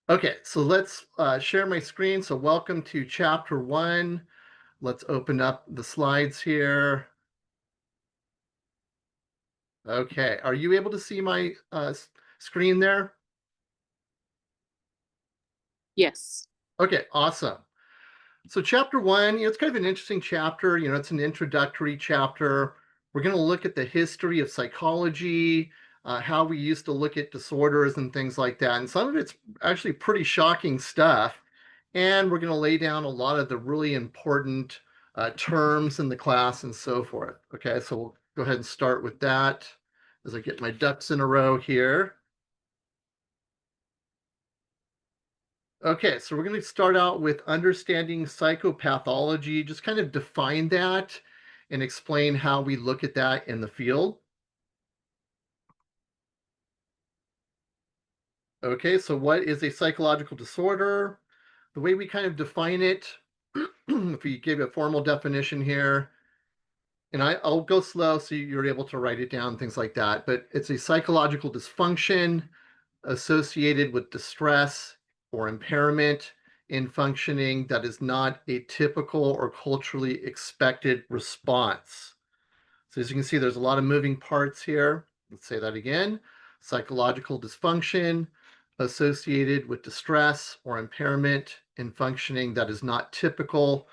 Okay, so let's share my screen. So welcome to chapter 1. Let's open up the slides here. Okay, are you able to see my screen there? Yes. Okay, awesome. So chapter 1, it's kind of an interesting chapter. It's an introductory chapter. We're going to look at the history of psychology, how we used to look at disorders and things like that. And some of it's actually pretty shocking stuff. And we're going to lay down a lot of the really important terms in the class and so forth. Okay, so we'll go ahead and start with that as I get my ducks in a row here. Okay, so we're going to start out with understanding psychopathology, just kind of define that and explain how we look at that in the field. Okay, so what is a psychological disorder? The way we kind of define it, if we give a formal definition here, and I'll go slow so you're able to write it down, things like that, but it's a psychological dysfunction associated with distress or impairment in functioning that is not a typical or culturally expected response. So as you can see, there's a lot of moving parts here. Let's say that again. Psychological dysfunction associated with distress or impairment in functioning that is not typical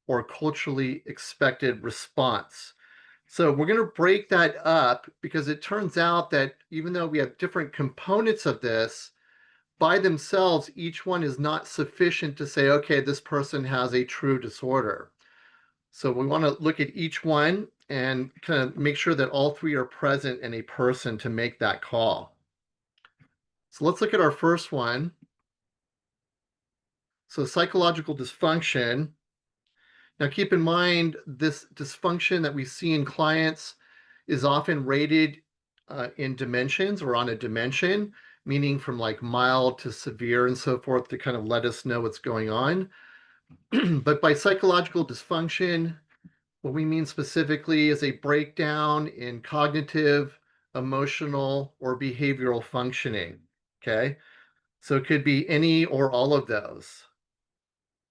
or culturally expected response. So we're going to break that up because it turns out that even though we have different components of this, by themselves, each one is not sufficient to say, okay, this person has a true disorder. So we want to look at each one and kind of make sure that all three are present in a person to make that call. So let's look at our first one. So psychological dysfunction. Now keep in mind, this dysfunction that we see in clients is often rated in dimensions or on a dimension, meaning from like mild to severe and so forth to kind of let us know what's going on. But by psychological dysfunction, what we mean specifically is a breakdown in cognitive, emotional, or behavioral functioning. Okay. So it could be any or all of those.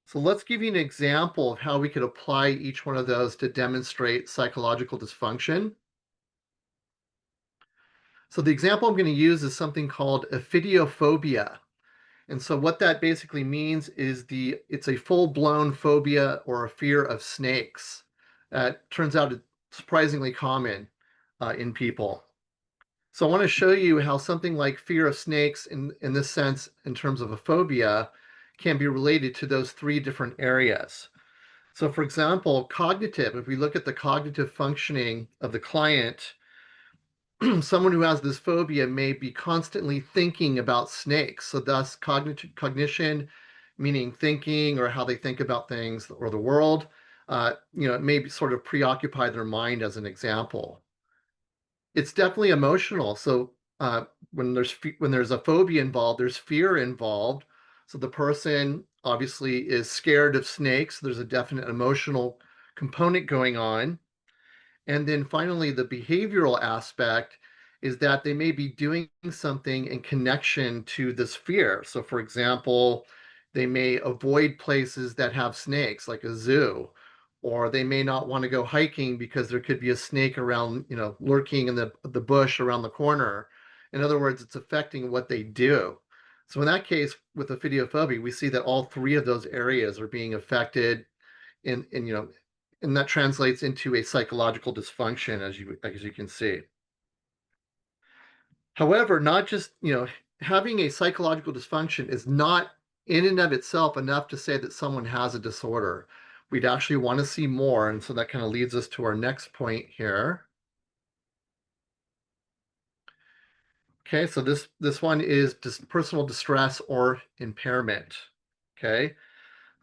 So let's give you an example of how we could apply each one of those to demonstrate psychological dysfunction. So the example I'm going to use is something called ophidiophobia. And so what that basically means is it's a full-blown phobia or a fear of snakes. Turns out it's surprisingly common in people. So I want to show you how something like fear of snakes in this sense, in terms of a phobia, can be related to those three different areas. So for example, cognitive, if we look at the cognitive functioning of the client, someone who has this phobia may be constantly thinking about snakes. So thus cognition, meaning thinking or how they think about things or the world, it may be sort of preoccupy their mind as an example. It's definitely emotional. So when there's a phobia involved, there's fear involved. So the person obviously is scared of snakes. There's a definite emotional component going on. And then finally, the behavioral aspect is that they may be doing something in connection to this fear. So, for example, they may avoid places that have snakes, like a zoo, or they may not want to go hiking because there could be a snake around, lurking in the bush around the corner. In other words, it's affecting what they do. So, in that case, with ophidiophobia, we see that all three of those areas are being affected in and that translates into a psychological dysfunction, as you can see. However, not just having a psychological dysfunction is not in and of itself enough to say that someone has a disorder. We'd actually want to see more, and so that kind of leads us to our next point here. Okay, so this one is personal distress or impairment. Okay.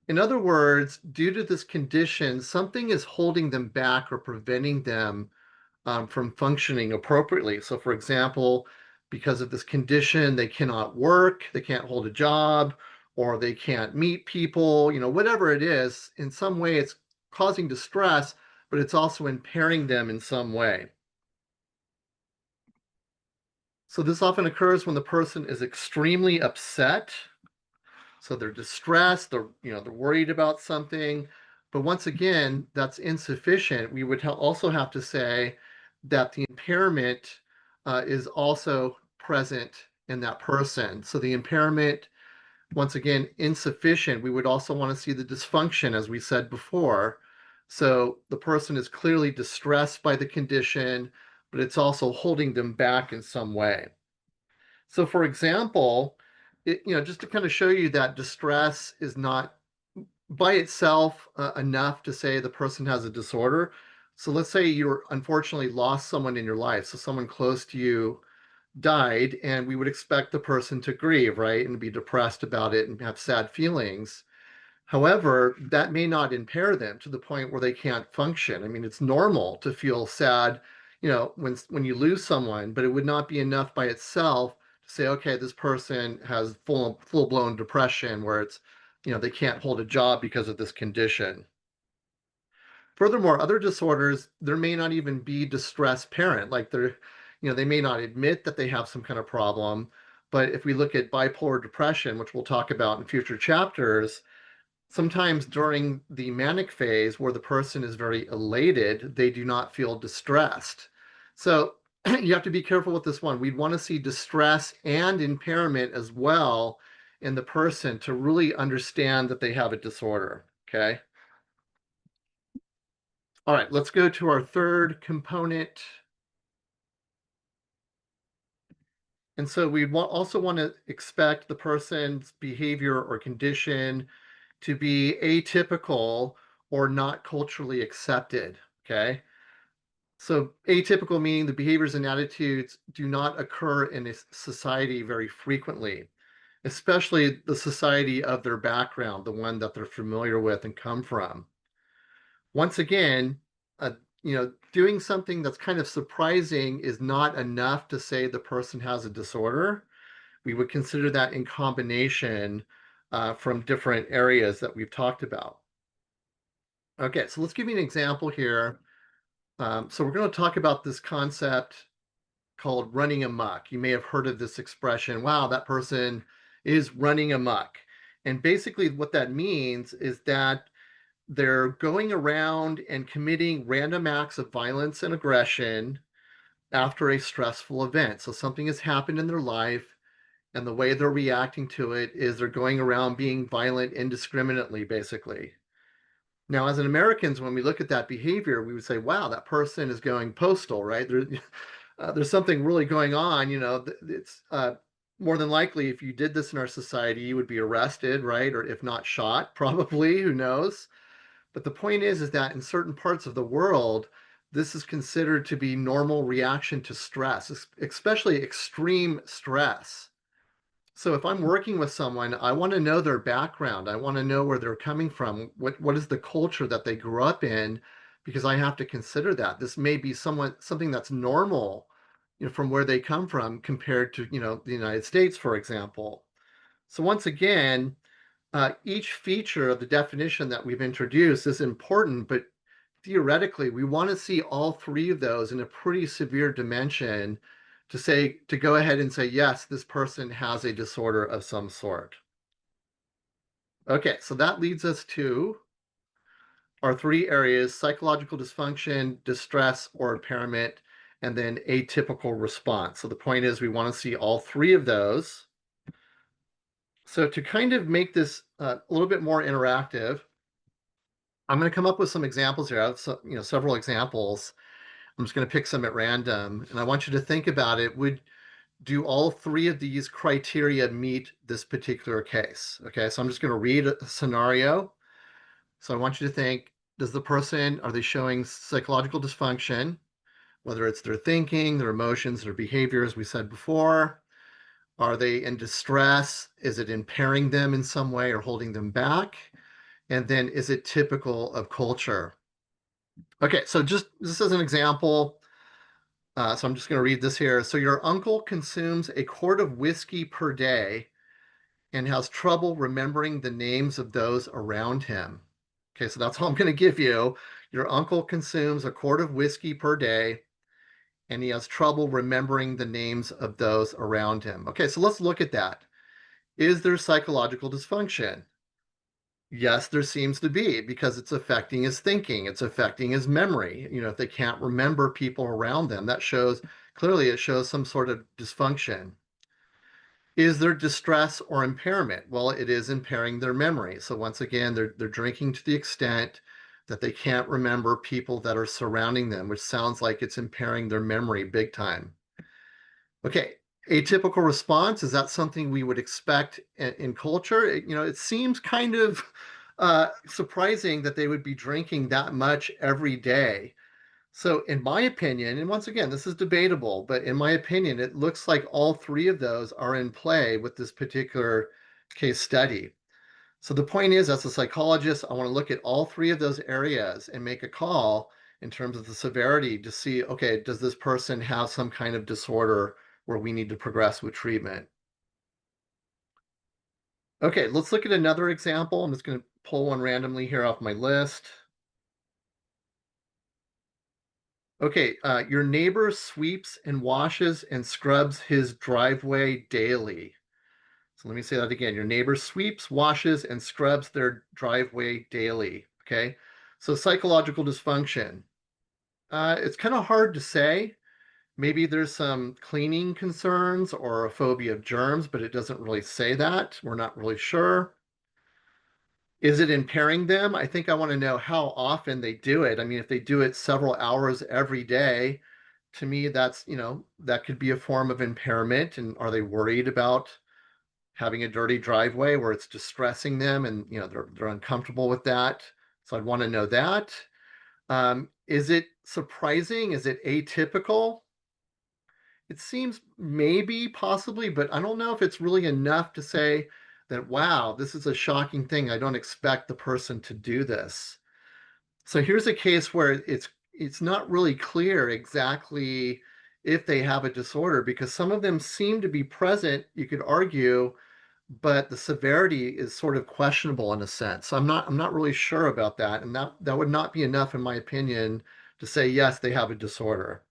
In other words, due to this condition, something is holding them back or preventing them from functioning appropriately. So, for example, because of this condition, they cannot work, they can't hold a job, or they can't meet people, whatever it is, in some way it's causing distress, but it's also impairing them in some way. So, this often occurs when the person is extremely upset, So they're distressed, they're worried about something. But once again, that's insufficient. We would also have to say that the impairment is also present in that person. So the impairment, once again, insufficient. We would also want to see the dysfunction, as we said before. So the person is clearly distressed by the condition, but it's also holding them back in some way. So, for example, just to kind of show you that distress is not by itself enough to say the person has a disorder. So, let's say you're unfortunately lost someone in your life. So, someone close to you died, and we would expect the person to grieve, right? And be depressed about it and have sad feelings. However, that may not impair them to the point where they can't function. I mean, it's normal to feel sad, when you lose someone, but it would not be enough by itself to say, okay, this person has full-blown depression where they can't hold a job because of this condition. Furthermore, other disorders, there may not even be distressed parent, like they may not admit that they have some kind of problem. But if we look at bipolar depression, which we'll talk about in future chapters, sometimes during the manic phase where the person is very elated, they do not feel distressed. So you have to be careful with this one. We'd want to see distress and impairment as well in the person to really understand that they have a disorder. Okay. All right, let's go to our third component. And so we also want to expect the person's behavior or condition to be atypical or not culturally accepted. Okay. So atypical meaning the behaviors and attitudes do not occur in a society very frequently, especially the society of their background, the one that they're familiar with and come from. Once again, doing something that's kind of surprising is not enough to say the person has a disorder. We would consider that in combination from different areas that we've talked about. Okay, so let's give you an example here. So we're going to talk about this concept called running amok. You may have heard of this expression, wow, that person is running amok. And basically what that means is that they're going around and committing random acts of violence and aggression after a stressful event. So something has happened in their life, and the way they're reacting to it is they're going around being violent indiscriminately, basically. Now, as an Americans, when we look at that behavior, we would say, wow, that person is going postal, right? There's something really going on. It's more than likely if you did this in our society, you would be arrested, right? Or if not shot, probably, who knows? But the point is that in certain parts of the world, this is considered to be normal reaction to stress, especially extreme stress. So if I'm working with someone, I want to know their background. I want to know where they're coming from. What is the culture that they grew up in? Because I have to consider that. This may be something that's normal, from where they come from compared to, the United States, for example. So once again, each feature of the definition that we've introduced is important, but theoretically, we want to see all three of those in a pretty severe dimension to go ahead and say, yes, this person has a disorder of some sort. Okay, so that leads us to our three areas: psychological dysfunction, distress or impairment, and then atypical response. So the point is we want to see all three of those. So to kind of make this a little bit more interactive, I'm going to come up with some examples here. I have several examples. I'm just going to pick some at random, and I want you to think about it. Do all three of these criteria meet this particular case? Okay, so I'm just going to read a scenario. So I want you to think, are they showing psychological dysfunction, whether it's their thinking, their emotions, their behavior, as we said before? Are they in distress? Is it impairing them in some way or holding them back? And then is it typical of culture? Okay, so just this as an example, so I'm just going to read this here. So your uncle consumes a quart of whiskey per day and has trouble remembering the names of those around him. Okay, so that's all I'm going to give you. Your uncle consumes a quart of whiskey per day and he has trouble remembering the names of those around him. Okay, so let's look at that. Is there psychological dysfunction? Yes, there seems to be, because it's affecting his thinking, it's affecting his memory. If they can't remember people around them, that shows clearly it shows some sort of dysfunction. Is there distress or impairment? Well, it is impairing their memory. So once again, they're drinking to the extent that they can't remember people that are surrounding them, which sounds like it's impairing their memory big time. Okay, atypical response, is that something we would expect in culture? It seems kind of surprising that they would be drinking that much every day. So, in my opinion, and once again, this is debatable, but in my opinion, it looks like all three of those are in play with this particular case study. So, the point is, as a psychologist, I want to look at all three of those areas and make a call in terms of the severity to see, okay, does this person have some kind of disorder where we need to progress with treatment? Okay, let's look at another example. I'm just going to pull one randomly here off my list. Okay, your neighbor sweeps and washes and scrubs his driveway daily. So let me say that again. Your neighbor sweeps, washes, and scrubs their driveway daily. Okay, so psychological dysfunction. It's kind of hard to say. Maybe there's some cleaning concerns or a phobia of germs, but it doesn't really say that. We're not really sure. Is it impairing them? I think I want to know how often they do it. I mean, if they do it several hours every day, to me, that could be a form of impairment. And are they worried about having a dirty driveway where it's distressing them and, they're uncomfortable with that? So I'd want to know that. Is it surprising? Is it atypical? It seems maybe, possibly, but I don't know if it's really enough to say that, wow, this is a shocking thing. I don't expect the person to do this. So here's a case where it's not really clear exactly if they have a disorder, because some of them seem to be present, you could argue, but the severity is sort of questionable in a sense. So I'm not really sure about that, and that would not be enough, in my opinion, to say yes, they have a disorder.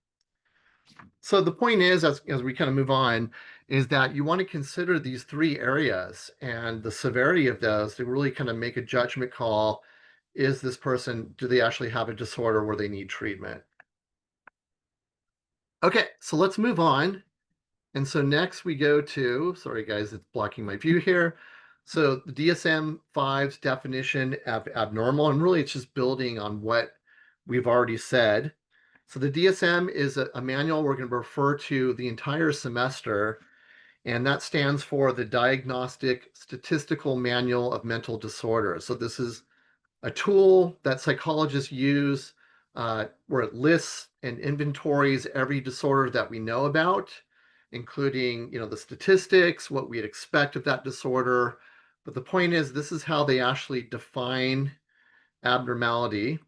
So the point is, as we kind of move on, is that you want to consider these three areas and the severity of those to really kind of make a judgment call. Is this person, do they actually have a disorder where they need treatment? Okay, so let's move on. And so next we go to, sorry guys, it's blocking my view here. So the DSM-5's definition of abnormal, and really it's just building on what we've already said. So the DSM is a manual we're going to refer to the entire semester, and that stands for the Diagnostic Statistical Manual of Mental Disorders. So this is a tool that psychologists use where it lists and inventories every disorder that we know about, including the statistics, what we'd expect of that disorder. But the point is, this is how they actually define abnormality.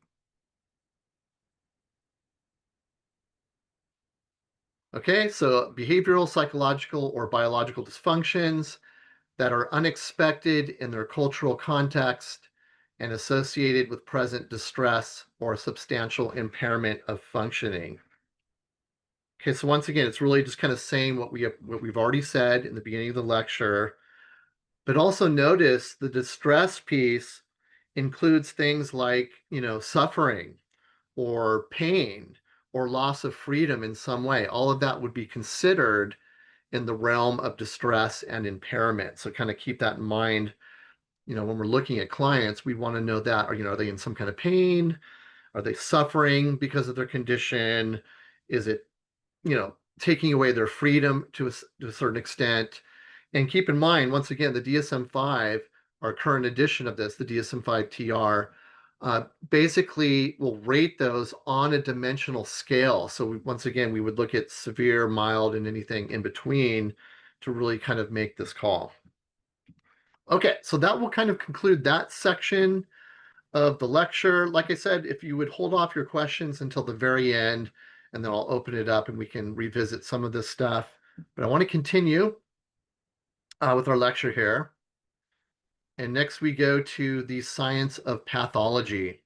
Okay, so behavioral, psychological, or biological dysfunctions that are unexpected in their cultural context and associated with present distress or substantial impairment of functioning. Okay, so once again, it's really just kind of saying what we've already said in the beginning of the lecture, but also notice the distress piece includes things like, suffering or pain or loss of freedom in some way. All of that would be considered in the realm of distress and impairment. So kind of keep that in mind. When we're looking at clients, we want to know that, are they in some kind of pain? Are they suffering because of their condition? Is it, taking away their freedom to a certain extent? And keep in mind, once again, the DSM-5, our current edition of this, the DSM-5 TR, basically will rate those on a dimensional scale. So once again, we would look at severe, mild, and anything in between to really kind of make this call. Okay, so that will kind of conclude that section of the lecture. Like I said, if you would hold off your questions until the very end, and then I'll open it up and we can revisit some of this stuff. But I want to continue with our lecture here. And next we go to the science of pathology.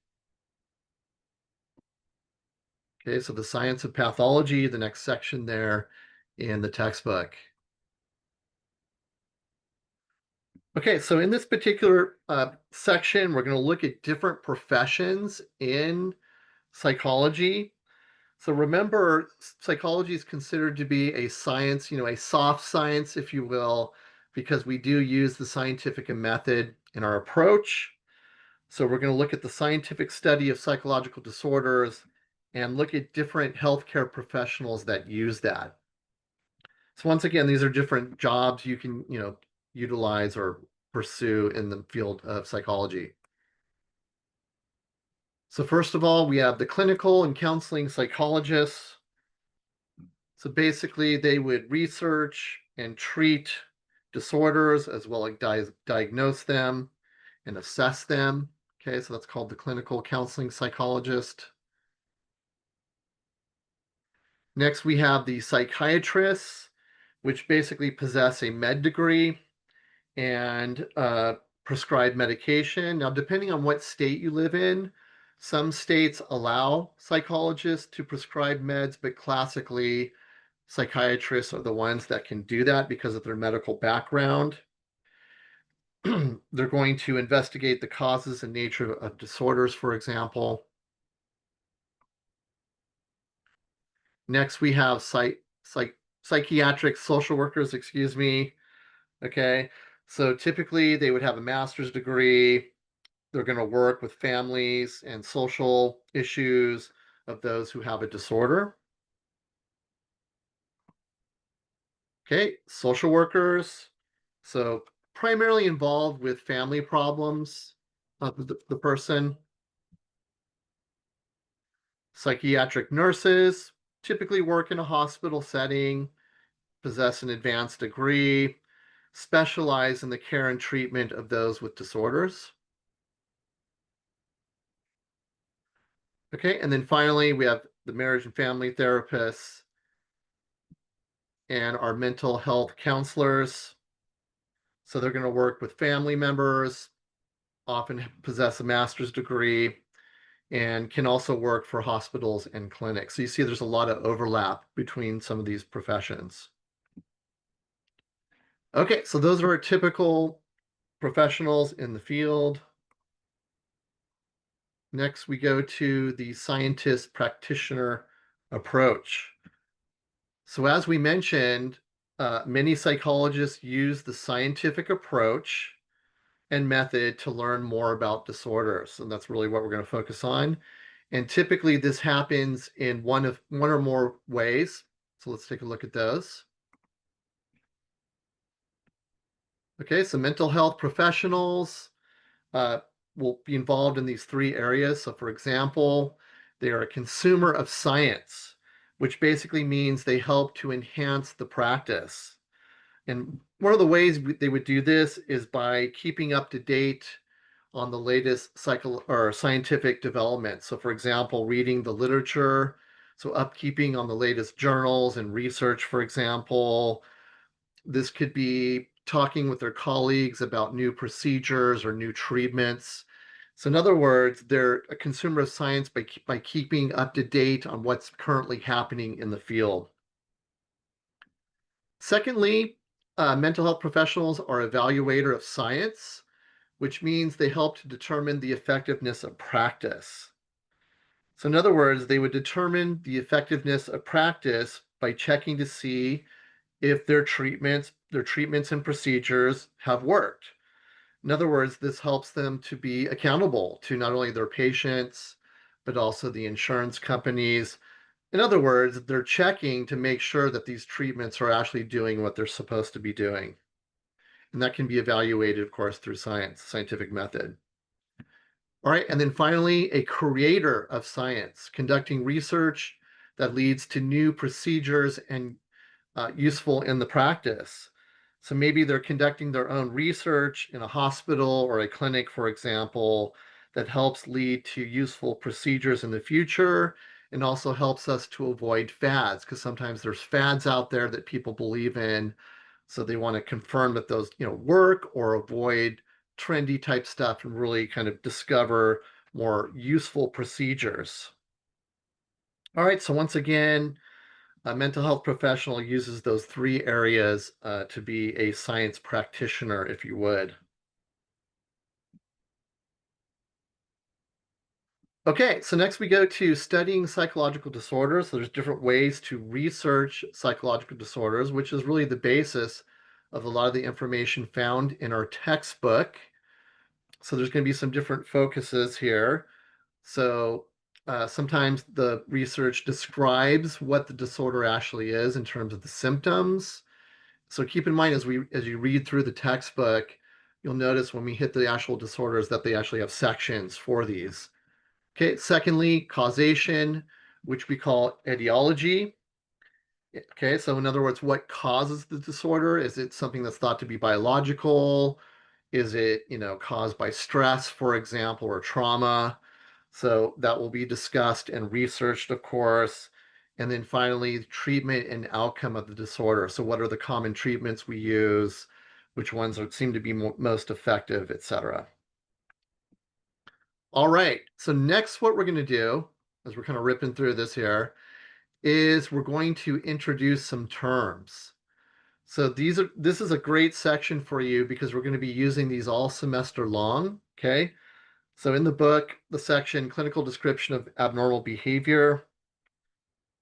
Okay, so the science of pathology, the next section there in the textbook. Okay, so in this particular section, we're going to look at different professions in psychology. So remember, psychology is considered to be a science, a soft science, if you will, because we do use the scientific method in our approach. So we're going to look at the scientific study of psychological disorders and look at different healthcare professionals that use that. So once again, these are different jobs you can, utilize or pursue in the field of psychology. So first of all, we have the clinical and counseling psychologists. So basically, they would research and treat disorders as well as diagnose them and assess them. Okay, so that's called the clinical counseling psychologist. Next, we have the psychiatrists, which basically possess a med degree and prescribe medication. Now, depending on what state you live in, some states allow psychologists to prescribe meds, but classically, psychiatrists are the ones that can do that because of their medical background. They're going to investigate the causes and nature of disorders, for example. Next, we have psychiatric social workers, excuse me. Okay, so typically they would have a master's degree. They're going to work with families and social issues of those who have a disorder. Okay, social workers. So primarily involved with family problems of the person. Psychiatric nurses typically work in a hospital setting, possess an advanced degree, specialize in the care and treatment of those with disorders. Okay, and then finally, we have the marriage and family therapists and our mental health counselors. So they're going to work with family members, often possess a master's degree, and can also work for hospitals and clinics. So you see there's a lot of overlap between some of these professions. Okay, so those are our typical professionals in the field. Next, we go to the scientist practitioner approach. So as we mentioned, many psychologists use the scientific approach and method to learn more about disorders. And that's really what we're going to focus on. And typically this happens in one or more ways. So let's take a look at those. Okay, so mental health professionals uh, will be involved in these three areas. So for example, they are a consumer of science, which basically means they help to enhance the practice. And one of the ways they would do this is by keeping up to date on the latest scientific development. So, for example, reading the literature, so upkeeping on the latest journals and research, for example. This could be talking with their colleagues about new procedures or new treatments. So, in other words, they're a consumer of science by keeping up to date on what's currently happening in the field. Secondly, mental health professionals are evaluator of science, which means they help to determine the effectiveness of practice. So, in other words, they would determine the effectiveness of practice by checking to see if their treatments and procedures have worked. In other words, this helps them to be accountable to not only their patients, but also the insurance companies. In other words, they're checking to make sure that these treatments are actually doing what they're supposed to be doing. And that can be evaluated, of course, through science, scientific method. All right, and then finally, a creator of science, conducting research that leads to new procedures and useful in the practice. So maybe they're conducting their own research in a hospital or a clinic, for example, that helps lead to useful procedures in the future and also helps us to avoid fads because sometimes there's fads out there that people believe in. So they want to confirm that those, work or avoid trendy type stuff and really kind of discover more useful procedures. All right, so once again, a mental health professional uses those three areas to be a science practitioner, if you would. Okay, so next we go to studying psychological disorders. So there's different ways to research psychological disorders, which is really the basis of a lot of the information found in our textbook. So there's going to be some different focuses here. So sometimes the research describes what the disorder actually is in terms of the symptoms. So keep in mind as you read through the textbook, you'll notice when we hit the actual disorders that they actually have sections for these. Okay, secondly, causation, which we call etiology. Okay, so in other words, what causes the disorder? Is it something that's thought to be biological? Is it, caused by stress, for example, or trauma? So that will be discussed and researched, of course. And then finally, treatment and outcome of the disorder. So what are the common treatments we use? Which ones seem to be most effective, etc. All right. So next, what we're going to do, as we're kind of ripping through this here, is we're going to introduce some terms. So this is a great section for you because we're going to be using these all semester long. Okay. So in the book, the section clinical description of abnormal behavior.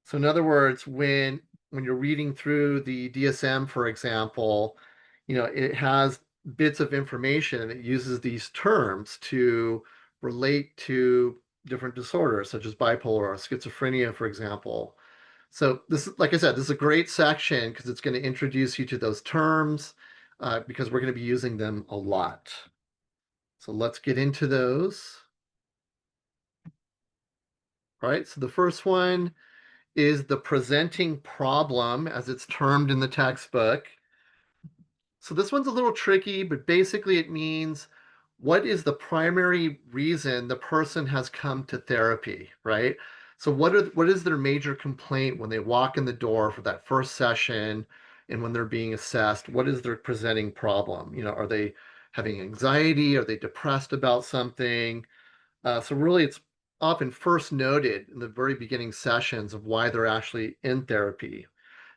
So in other words, when you're reading through the DSM, for example, it has bits of information and it uses these terms to relate to different disorders such as bipolar or schizophrenia, for example. So this is, like I said, this is a great section because it's going to introduce you to those terms because we're going to be using them a lot. So let's get into those. All right, so the first one is the presenting problem, as it's termed in the textbook. So this one's a little tricky, but basically it means what is the primary reason the person has come to therapy, right? So what is their major complaint when they walk in the door for that first session and when they're being assessed? What is their presenting problem? Are they having anxiety? Are they depressed about something? So really, it's often first noted in the very beginning sessions of why they're actually in therapy.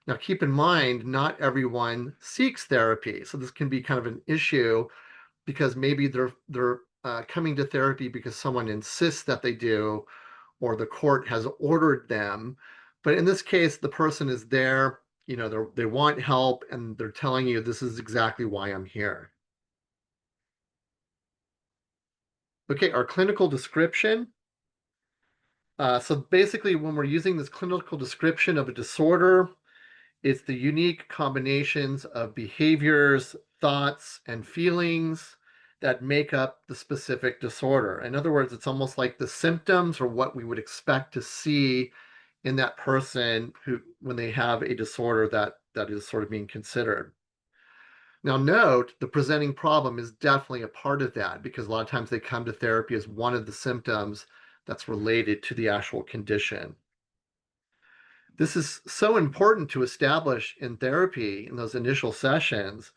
Now, keep in mind, not everyone seeks therapy, so this can be kind of an issue because maybe they're coming to therapy because someone insists that they do, or the court has ordered them. But in this case, the person is there, they want help, and they're telling you this is exactly why I'm here. Okay, our clinical description. So basically, when we're using this clinical description of a disorder, it's the unique combinations of behaviors, thoughts, and feelings that make up the specific disorder. In other words, it's almost like the symptoms or what we would expect to see in that person who, when they have a disorder that is sort of being considered. Now, note the presenting problem is definitely a part of that because a lot of times they come to therapy as one of the symptoms that's related to the actual condition. This is so important to establish in therapy in those initial sessions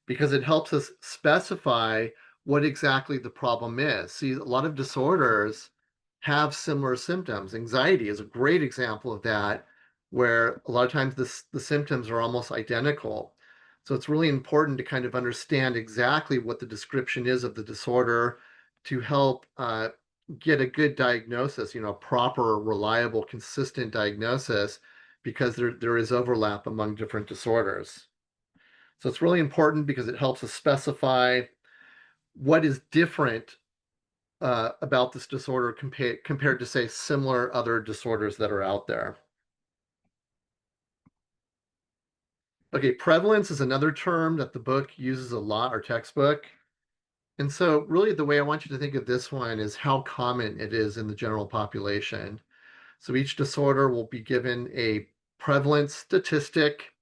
because it helps us specify what exactly the problem is. See, a lot of disorders have similar symptoms. Anxiety is a great example of that, where a lot of times the symptoms are almost identical. So it's really important to kind of understand exactly what the description is of the disorder to help get a good diagnosis, proper, reliable, consistent diagnosis, because there is overlap among different disorders. So it's really important because it helps us specify what is different about this disorder compared to, say, similar other disorders that are out there. Okay, prevalence is another term that the book uses a lot, our textbook. And so really the way I want you to think of this one is how common it is in the general population. So each disorder will be given a prevalence statistic.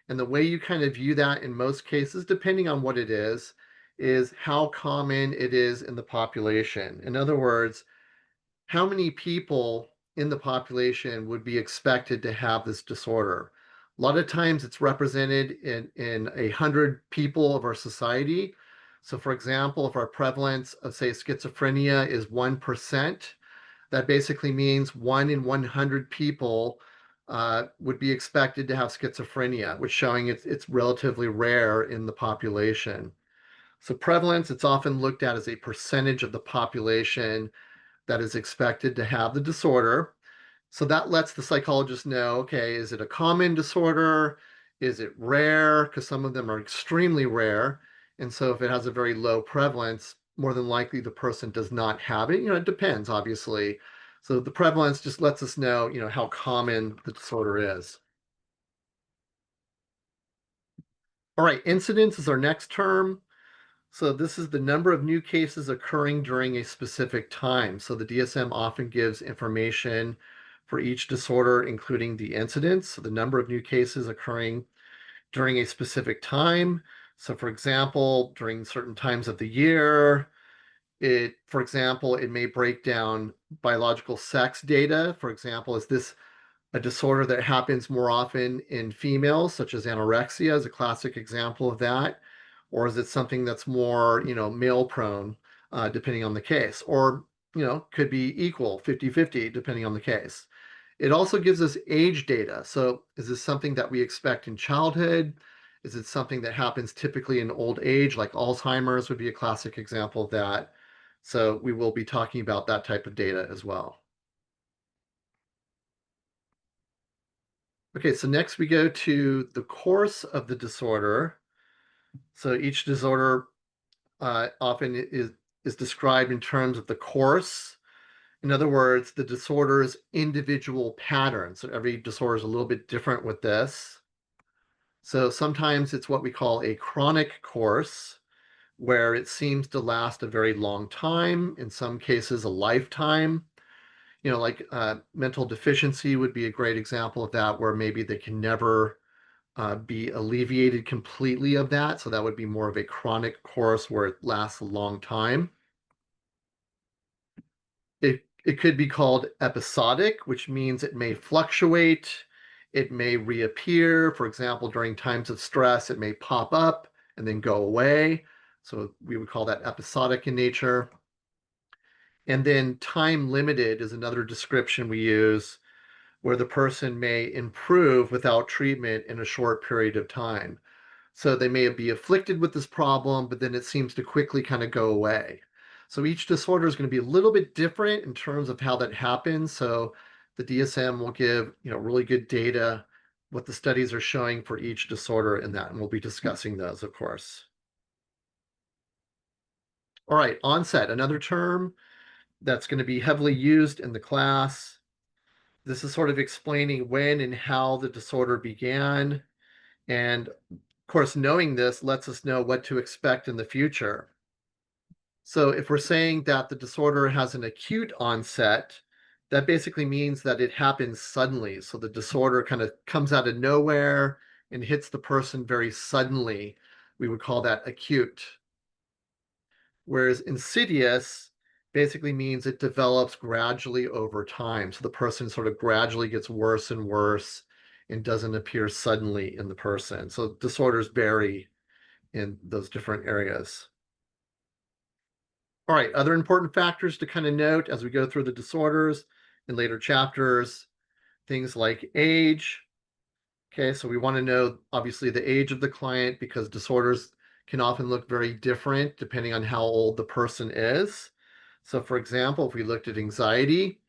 And the way you kind of view that in most cases, depending on what it is how common it is in the population. In other words, how many people in the population would be expected to have this disorder? A lot of times it's represented in 100 people of our society. So, for example, if our prevalence of, say, schizophrenia is 1%, that basically means 1 in 100 people would be expected to have schizophrenia, which showing it's relatively rare in the population. So prevalence, it's often looked at as a percentage of the population that is expected to have the disorder. So that lets the psychologist know, okay, is it a common disorder? Is it rare? Because some of them are extremely rare. And so if it has a very low prevalence, more than likely the person does not have it. It depends, obviously. So the prevalence just lets us know, how common the disorder is. All right, incidence is our next term. So this is the number of new cases occurring during a specific time. So the DSM often gives information for each disorder, including the incidence, so the number of new cases occurring during a specific time. So for example, during certain times of the year, for example, it may break down biological sex data. For example, is this a disorder that happens more often in females, such as anorexia is a classic example of that? Or is it something that's more, male prone, depending on the case? Or, could be equal, 50-50, depending on the case. It also gives us age data. So is this something that we expect in childhood? Is it something that happens typically in old age, like Alzheimer's would be a classic example of that? So we will be talking about that type of data as well. Okay, so next we go to the course of the disorder. So each disorder often is described in terms of the course. In other words, the disorder's individual pattern. So every disorder is a little bit different with this. So sometimes it's what we call a chronic course, where it seems to last a very long time, in some cases, a lifetime. Like mental deficiency would be a great example of that, where maybe they can never be alleviated completely of that. So that would be more of a chronic course where it lasts a long time. It could be called episodic, which means it may fluctuate. It may reappear. For example, during times of stress, it may pop up and then go away. So we would call that episodic in nature. And then time limited is another description we use where the person may improve without treatment in a short period of time. So they may be afflicted with this problem, but then it seems to quickly kind of go away. So each disorder is going to be a little bit different in terms of how that happens. So the DSM will give, really good data, what the studies are showing for each disorder in that, and we'll be discussing those, of course. All right, onset, another term that's going to be heavily used in the class. This is sort of explaining when and how the disorder began. And of course, knowing this lets us know what to expect in the future. So if we're saying that the disorder has an acute onset, that basically means that it happens suddenly. So the disorder kind of comes out of nowhere and hits the person very suddenly. We would call that acute. Whereas insidious basically means it develops gradually over time. So the person sort of gradually gets worse and worse and doesn't appear suddenly in the person. So disorders vary in those different areas. All right, other important factors to kind of note as we go through the disorders in later chapters, things like age. Okay, so we want to know obviously the age of the client because disorders can often look very different depending on how old the person is. So for example, if we looked at anxiety,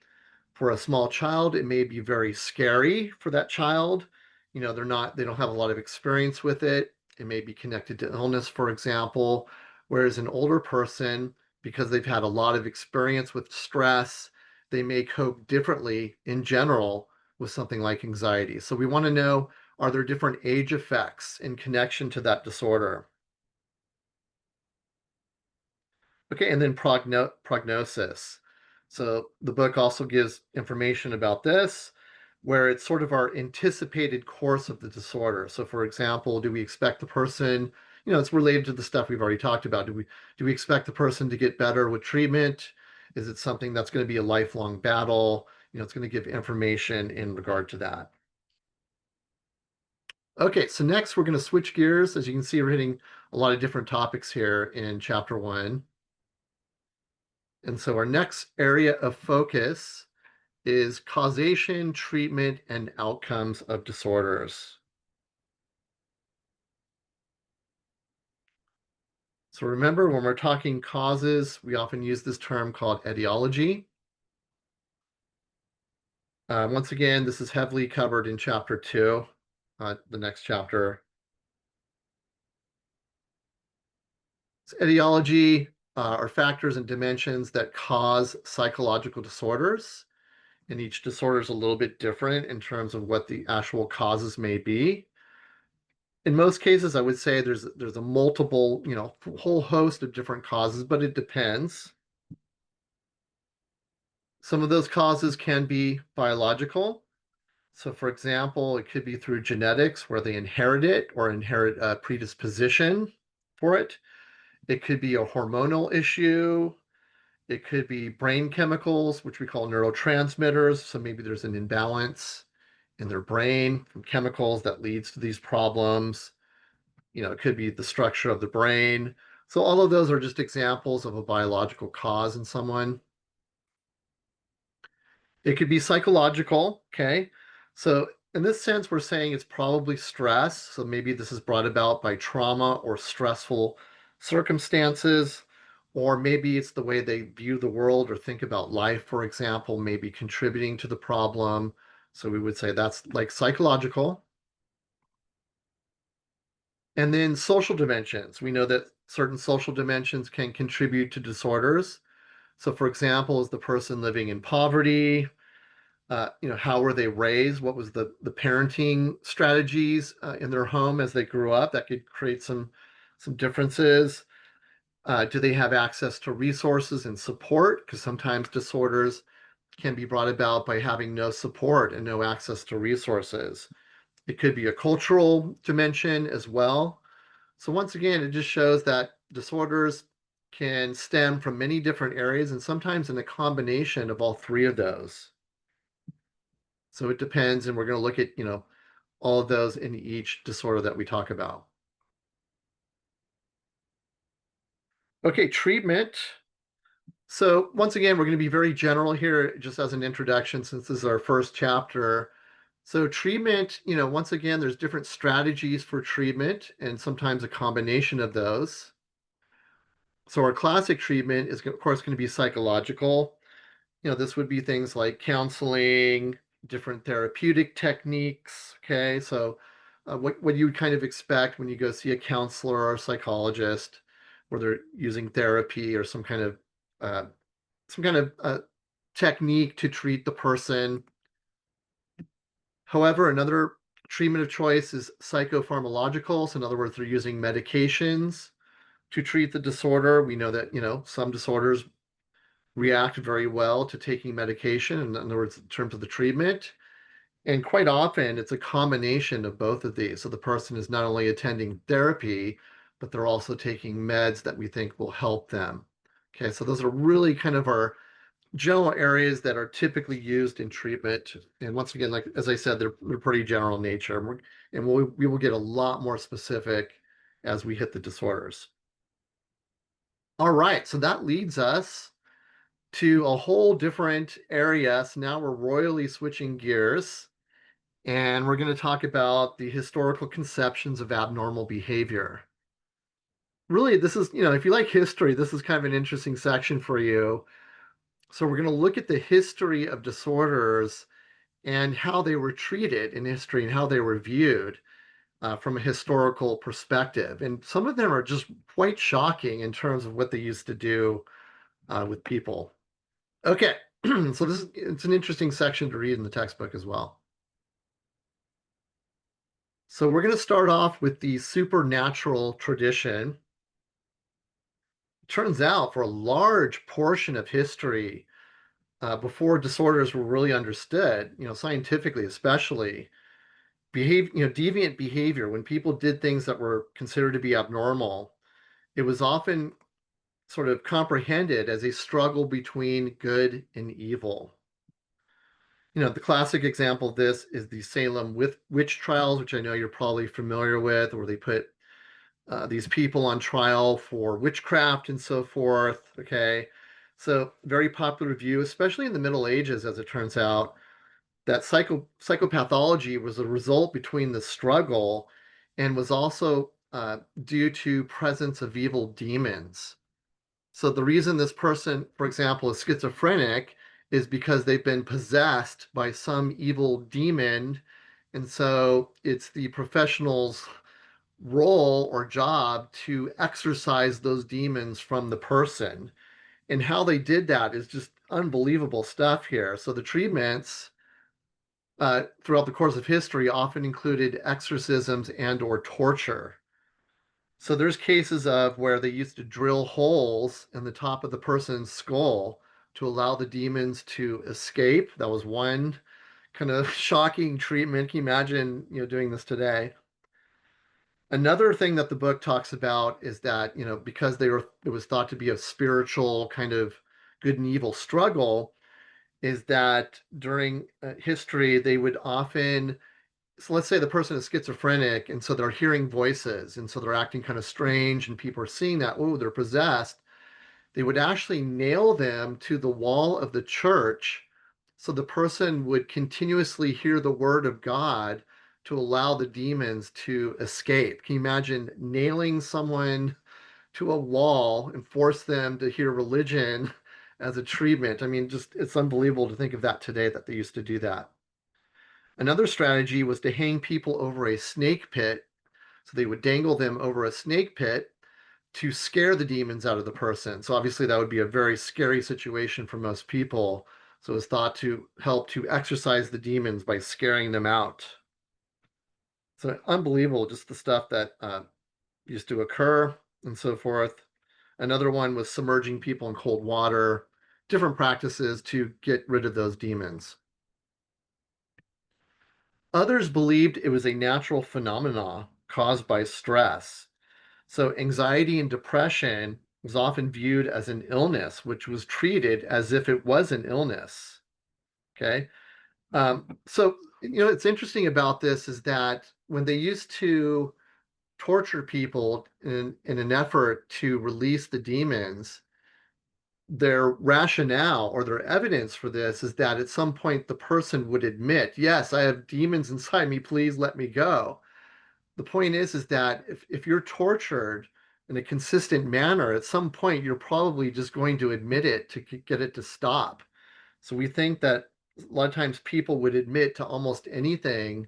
for a small child, it may be very scary for that child. They don't have a lot of experience with it. It may be connected to illness, for example. Whereas an older person, because they've had a lot of experience with stress, they may cope differently in general with something like anxiety. So we want to know, are there different age effects in connection to that disorder? Okay, and then prognosis. So the book also gives information about this, where it's sort of our anticipated course of the disorder. So for example, do we expect the person, it's related to the stuff we've already talked about. Do we expect the person to get better with treatment? Is it something that's going to be a lifelong battle? It's going to give information in regard to that. Okay, so next we're going to switch gears. As you can see, we're hitting a lot of different topics here in chapter 1. And so our next area of focus is causation, treatment, and outcomes of disorders. So remember, when we're talking causes, we often use this term called etiology. Once again, this is heavily covered in chapter 2, the next chapter. Etiology are factors and dimensions that cause psychological disorders, and each disorder is a little bit different in terms of what the actual causes may be. In most cases, I would say there's a multiple, whole host of different causes, but it depends. Some of those causes can be biological. So, for example, it could be through genetics where they inherit it or inherit a predisposition for it. It could be a hormonal issue. It could be brain chemicals, which we call neurotransmitters. So maybe there's an imbalance in their brain from chemicals that leads to these problems. It could be the structure of the brain. So all of those are just examples of a biological cause in someone. It could be psychological, okay? So in this sense, we're saying it's probably stress. So maybe this is brought about by trauma or stressful circumstances, or maybe it's the way they view the world or think about life, for example, maybe contributing to the problem. So we would say that's like psychological. And then social dimensions. We know that certain social dimensions can contribute to disorders. So, for example, is the person living in poverty? How were they raised? What was the parenting strategies in their home as they grew up? That could create some differences. Do they have access to resources and support? Because sometimes disorders can be brought about by having no support and no access to resources. It could be a cultural dimension as well. So once again, it just shows that disorders can stem from many different areas and sometimes in a combination of all three of those. So it depends, and we're going to look at, all of those in each disorder that we talk about. Okay, treatment. So once again, we're going to be very general here, just as an introduction, since this is our first chapter. So treatment, once again, there's different strategies for treatment and sometimes a combination of those. So our classic treatment is, of course, going to be psychological. This would be things like counseling, different therapeutic techniques. Okay, so what you would kind of expect when you go see a counselor or a psychologist, where they're using therapy or uh, some kind of technique to treat the person. However, another treatment of choice is psychopharmacological. So in other words, they're using medications to treat the disorder. We know that some disorders react very well to taking medication, in other words, in terms of the treatment. And quite often, it's a combination of both of these. So the person is not only attending therapy, but they're also taking meds that we think will help them. Okay, so those are really kind of our general areas that are typically used in treatment. And once again, like as I said, they're pretty general in nature. And we will get a lot more specific as we hit the disorders. All right, so that leads us to a whole different area. So now we're royally switching gears and we're going to talk about the historical conceptions of abnormal behavior. Really, this is, if you like history, this is kind of an interesting section for you. So we're going to look at the history of disorders and how they were treated in history and how they were viewed from a historical perspective. And some of them are just quite shocking in terms of what they used to do with people. Okay, so it's an interesting section to read in the textbook as well. So we're going to start off with the supernatural tradition. It turns out for a large portion of history, before disorders were really understood, scientifically especially, deviant behavior, when people did things that were considered to be abnormal, it was often sort of comprehended as a struggle between good and evil. The classic example of this is the Salem witch trials, which I know you're probably familiar with, where they put these people on trial for witchcraft and so forth. Okay. So, very popular view, especially in the Middle Ages, as it turns out, that psychopathology was a result between the struggle and was also due to presence of evil demons. So the reason this person, for example, is schizophrenic is because they've been possessed by some evil demon. And so it's the professional's role or job to exorcise those demons from the person. And how they did that is just unbelievable stuff here. So the treatments throughout the course of history often included exorcisms and or torture. So there's cases of where they used to drill holes in the top of the person's skull to allow the demons to escape. That was one kind of shocking treatment. Can you imagine, doing this today? Another thing that the book talks about is that, because it was thought to be a spiritual kind of good and evil struggle, is that during history they would often, so let's say the person is schizophrenic and so they're hearing voices and so they're acting kind of strange and people are seeing that, oh, they're possessed. They would actually nail them to the wall of the church so the person would continuously hear the word of God to allow the demons to escape. Can you imagine nailing someone to a wall and force them to hear religion as a treatment? I mean, just it's unbelievable to think of that today, that they used to do that. Another strategy was to hang people over a snake pit. So they would dangle them over a snake pit to scare the demons out of the person. So obviously that would be a very scary situation for most people. So it was thought to help to exorcise the demons by scaring them out. So unbelievable, just the stuff that used to occur and so forth. Another one was submerging people in cold water, different practices to get rid of those demons. Others believed it was a natural phenomena caused by stress. So anxiety and depression was often viewed as an illness, which was treated as if it was an illness. Okay. So, it's interesting about this is that when they used to torture people in an effort to release the demons, their rationale or their evidence for this is that at some point the person would admit, yes, I have demons inside me, please let me go. The point is that if you're tortured in a consistent manner, at some point you're probably just going to admit it to get it to stop. So we think that a lot of times people would admit to almost anything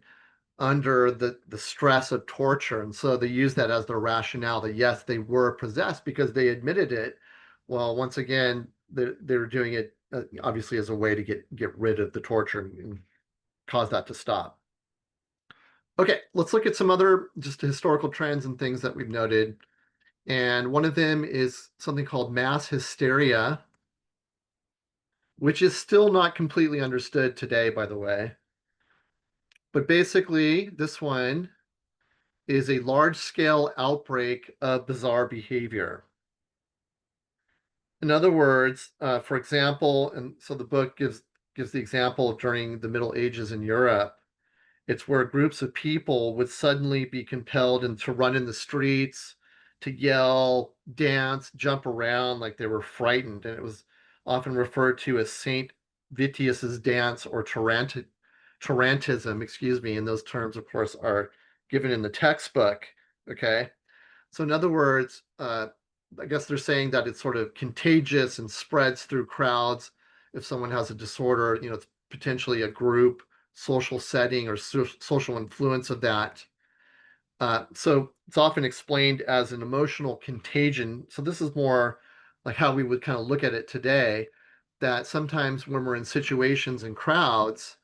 under the stress of torture. And so they use that as their rationale that yes, they were possessed because they admitted it. Well, once again, they're doing it obviously as a way to get rid of the torture and cause that to stop. Okay, let's look at some other just historical trends and things that we've noted. And one of them is something called mass hysteria, which is still not completely understood today, by the way. But basically, this one is a large-scale outbreak of bizarre behavior. In other words, for example, and so the book gives the example during the Middle Ages in Europe. It's where groups of people would suddenly be compelled and to run in the streets, to yell, dance, jump around like they were frightened. And it was often referred to as Saint Vitius's dance or Tarantism, excuse me. And those terms, of course, are given in the textbook. Okay. So, in other words, I guess they're saying that it's sort of contagious and spreads through crowds. If someone has a disorder, it's potentially a group social setting or social influence of that. So it's often explained as an emotional contagion. So this is more like how we would kind of look at it today, that sometimes when we're in situations and crowds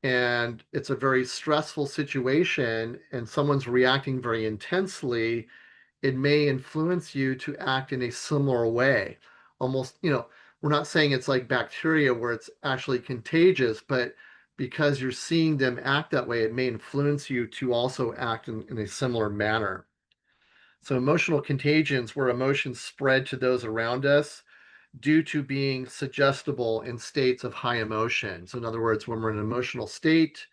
and it's a very stressful situation and someone's reacting very intensely, it may influence you to act in a similar way. Almost, we're not saying it's like bacteria where it's actually contagious, but because you're seeing them act that way, it may influence you to also act in a similar manner. So, emotional contagions, where emotions spread to those around us due to being suggestible in states of high emotion. So, in other words, when we're in an emotional state,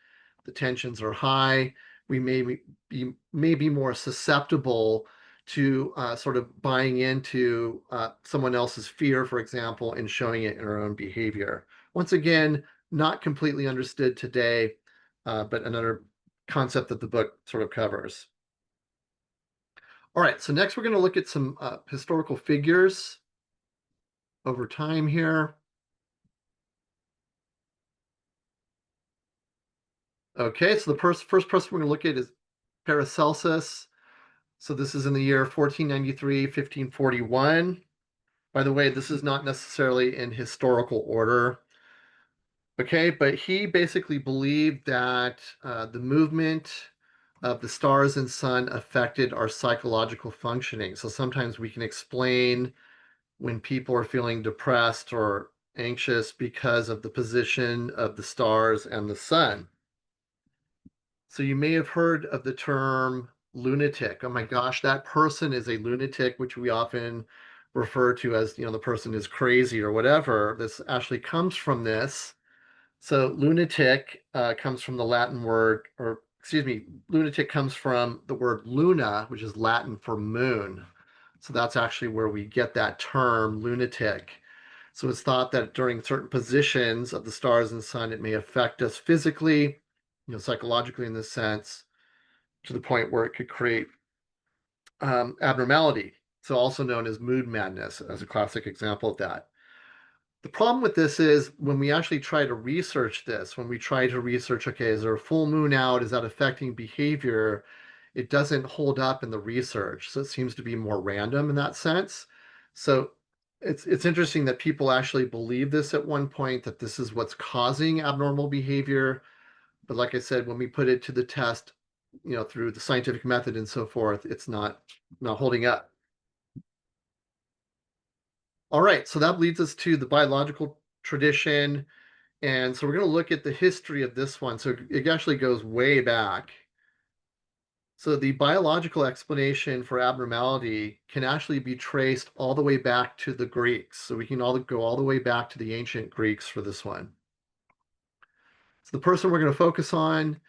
the tensions are high, we may be more susceptible to sort of buying into someone else's fear, for example, and showing it in our own behavior. Once again, not completely understood today, but another concept that the book sort of covers. All right, so next we're going to look at some historical figures over time here. Okay, so the first person we're going to look at is Paracelsus. So this is in the year 1493, 1541. By the way, this is not necessarily in historical order. Okay, but he basically believed that the movement of the stars and sun affected our psychological functioning. So sometimes we can explain when people are feeling depressed or anxious because of the position of the stars and the sun. So you may have heard of the term lunatic. Oh my gosh, that person is a lunatic, which we often refer to as, the person is crazy or whatever. This actually comes from this. So lunatic comes from the Latin word, or excuse me, lunatic comes from the word luna, which is Latin for moon. So that's actually where we get that term lunatic. So it's thought that during certain positions of the stars and sun, it may affect us physically, psychologically in this sense, to the point where it could create abnormality. So also known as mood madness as a classic example of that. The problem with this is when we actually try to research this, when we try to research, okay, is there a full moon out? Is that affecting behavior? It doesn't hold up in the research. So it seems to be more random in that sense. So it's interesting that people actually believe this at one point, that this is what's causing abnormal behavior. But like I said, when we put it to the test, through the scientific method and so forth, it's not holding up. All right, so that leads us to the biological tradition. And so we're going to look at the history of this one. So it actually goes way back. So the biological explanation for abnormality can actually be traced all the way back to the Greeks. So we can go all the way back to the ancient Greeks for this one. So the person we're going to focus on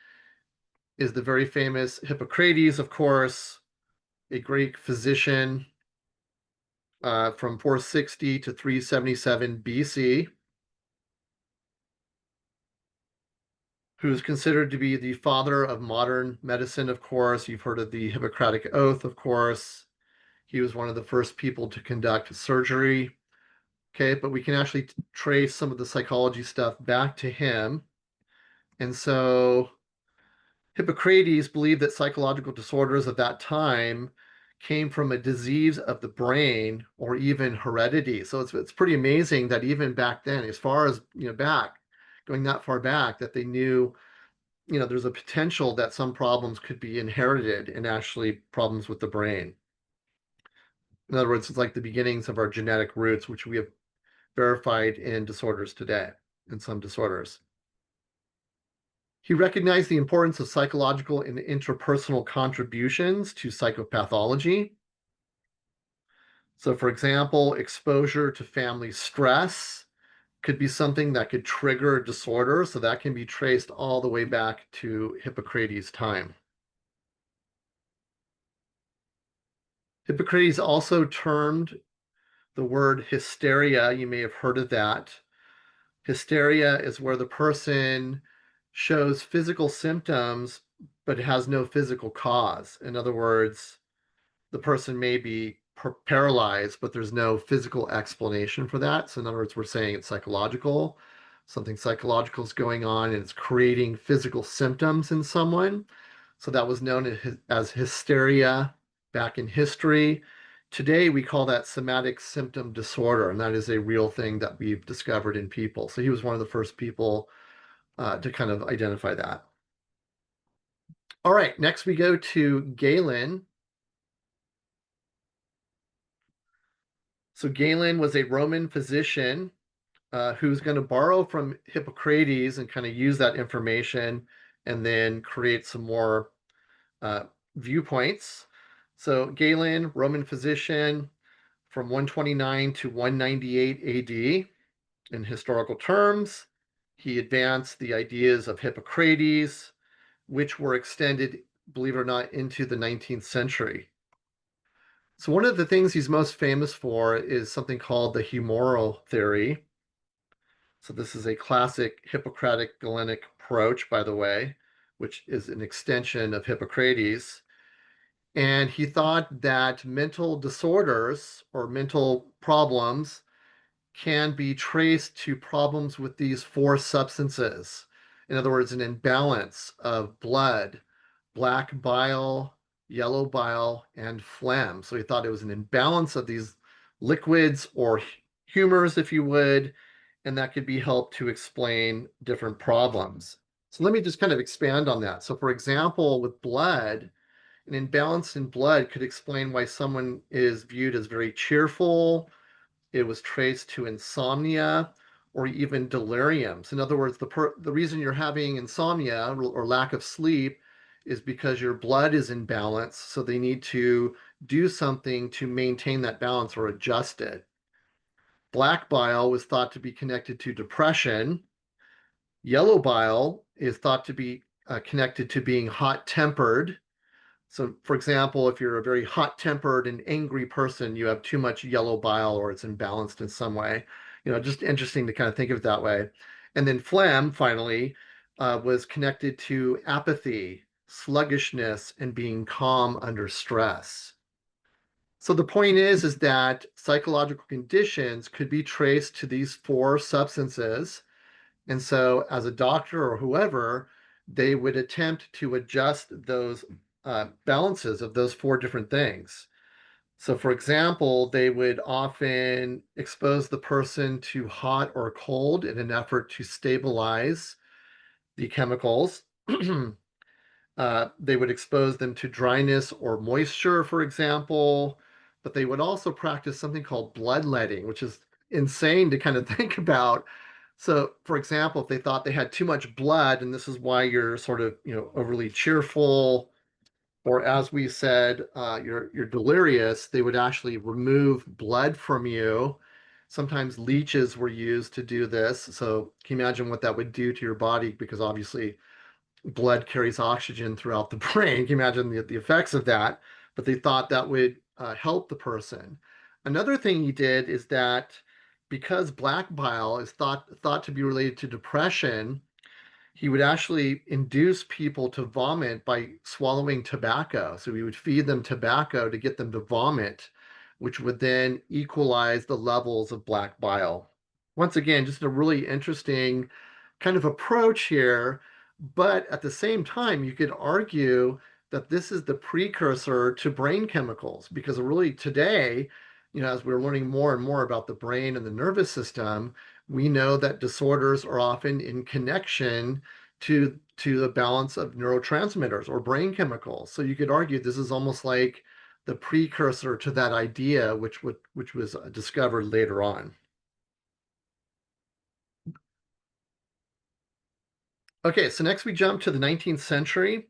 is the very famous Hippocrates, of course, a Greek physician from 460 to 377 BC, who's considered to be the father of modern medicine, of course. You've heard of the Hippocratic Oath, of course. He was one of the first people to conduct surgery. Okay, but we can actually trace some of the psychology stuff back to him. And so Hippocrates believed that psychological disorders of that time came from a disease of the brain or even heredity. So it's pretty amazing that even back then, as far as going that far back, that they knew there's a potential that some problems could be inherited and actually problems with the brain. In other words, it's like the beginnings of our genetic roots, which we have verified in disorders today, in some disorders. He recognized the importance of psychological and interpersonal contributions to psychopathology. So, for example, exposure to family stress could be something that could trigger a disorder. So, that can be traced all the way back to Hippocrates' time. Hippocrates also termed the word hysteria. You may have heard of that. Hysteria is where the person shows physical symptoms but has no physical cause. In other words, the person may be paralyzed, but there's no physical explanation for that. So, in other words, we're saying it's psychological. Something psychological is going on and it's creating physical symptoms in someone. So, that was known as hysteria back in history. Today, we call that somatic symptom disorder, and that is a real thing that we've discovered in people. So, he was one of the first people to kind of identify that. All right, next we go to Galen. So Galen was a Roman physician who's going to borrow from Hippocrates and kind of use that information and then create some more uh, viewpoints. So Galen, Roman physician from 129 to 198 AD. In historical terms, he advanced the ideas of Hippocrates, which were extended, believe it or not, into the 19th century. So one of the things he's most famous for is something called the humoral theory. So this is a classic Hippocratic Galenic approach, by the way, which is an extension of Hippocrates. And he thought that mental disorders or mental problems can be traced to problems with these four substances. In other words, an imbalance of blood, black bile, yellow bile, and phlegm. So he thought it was an imbalance of these liquids or humors, if you would, and that could be helped to explain different problems. So let me just kind of expand on that. So for example, with blood, an imbalance in blood could explain why someone is viewed as very cheerful. It was traced to insomnia or even deliriums. In other words, the reason you're having insomnia or lack of sleep is because your blood is in balance. So they need to do something to maintain that balance or adjust it. Black bile was thought to be connected to depression. Yellow bile is thought to be connected to being hot tempered. So, for example, if you're a very hot tempered and angry person, you have too much yellow bile or it's imbalanced in some way. Just interesting to kind of think of it that way. And then phlegm, finally, was connected to apathy, sluggishness, and being calm under stress. So the point is that psychological conditions could be traced to these four substances. And so, as a doctor or whoever, they would attempt to adjust those balances of those four different things. So, for example, they would often expose the person to hot or cold in an effort to stabilize the chemicals. They would expose them to dryness or moisture, for example, but they would also practice something called bloodletting, which is insane to kind of think about. So, for example, if they thought they had too much blood, and this is why you're sort of, overly cheerful, or as we said, you're delirious, they would actually remove blood from you. Sometimes leeches were used to do this. So, can you imagine what that would do to your body? Because obviously, blood carries oxygen throughout the brain. You can imagine the effects of that, but they thought that would help the person. Another thing he did is that because black bile is thought to be related to depression, he would actually induce people to vomit by swallowing tobacco. So he would feed them tobacco to get them to vomit, which would then equalize the levels of black bile. Once again, just a really interesting kind of approach here. But at the same time, you could argue that this is the precursor to brain chemicals because really today, as we're learning more and more about the brain and the nervous system, we know that disorders are often in connection to the balance of neurotransmitters or brain chemicals. So you could argue this is almost like the precursor to that idea, which was discovered later on. Okay, so next we jump to the 19th century.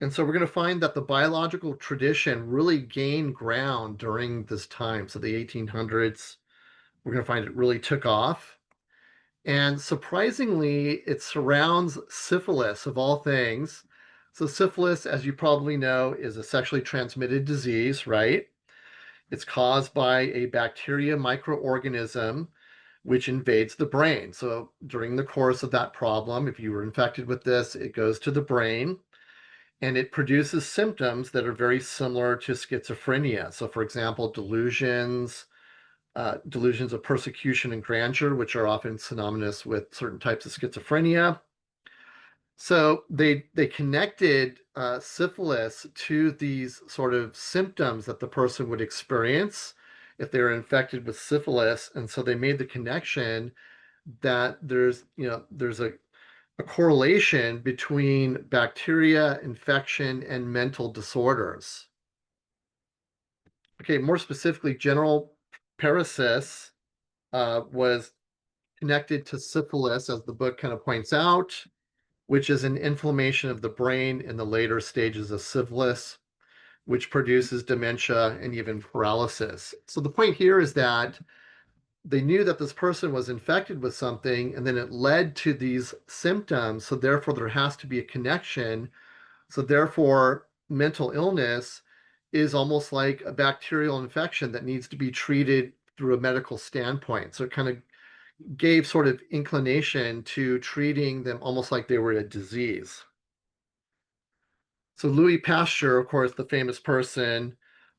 And so we're going to find that the biological tradition really gained ground during this time. So the 1800s, we're going to find it really took off. And surprisingly, it surrounds syphilis of all things. So syphilis, as you probably know, is a sexually transmitted disease, right? It's caused by a bacteria microorganism which invades the brain. So during the course of that problem, if you were infected with this, it goes to the brain and it produces symptoms that are very similar to schizophrenia. So, for example, delusions of persecution and grandeur, which are often synonymous with certain types of schizophrenia. So they connected syphilis to these sort of symptoms that the person would experience if they were infected with syphilis, and so they made the connection that there's a correlation between bacteria infection and mental disorders. Okay, more specifically, general paresis was connected to syphilis, as the book kind of points out, which is an inflammation of the brain in the later stages of syphilis, which produces dementia and even paralysis. So the point here is that they knew that this person was infected with something, and then it led to these symptoms. So therefore, there has to be a connection. So therefore, mental illness is almost like a bacterial infection that needs to be treated through a medical standpoint. So it kind of gave sort of inclination to treating them almost like they were a disease. So Louis Pasteur, of course, the famous person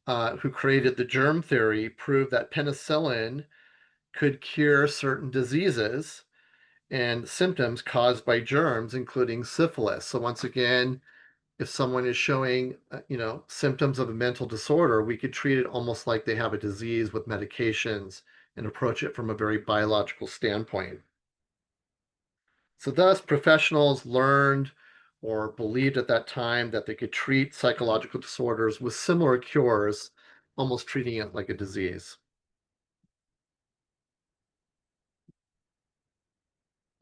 who created the germ theory, proved that penicillin could cure certain diseases. and symptoms caused by germs, including syphilis. So once again, if someone is showing, symptoms of a mental disorder, we could treat it almost like they have a disease with medications and approach it from a very biological standpoint. So thus, professionals learned or believed at that time that they could treat psychological disorders with similar cures, almost treating it like a disease.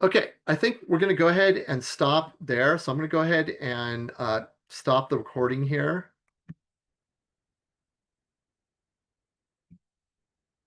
Okay, I think we're going to go ahead and stop there. So I'm going to go ahead and stop the recording here.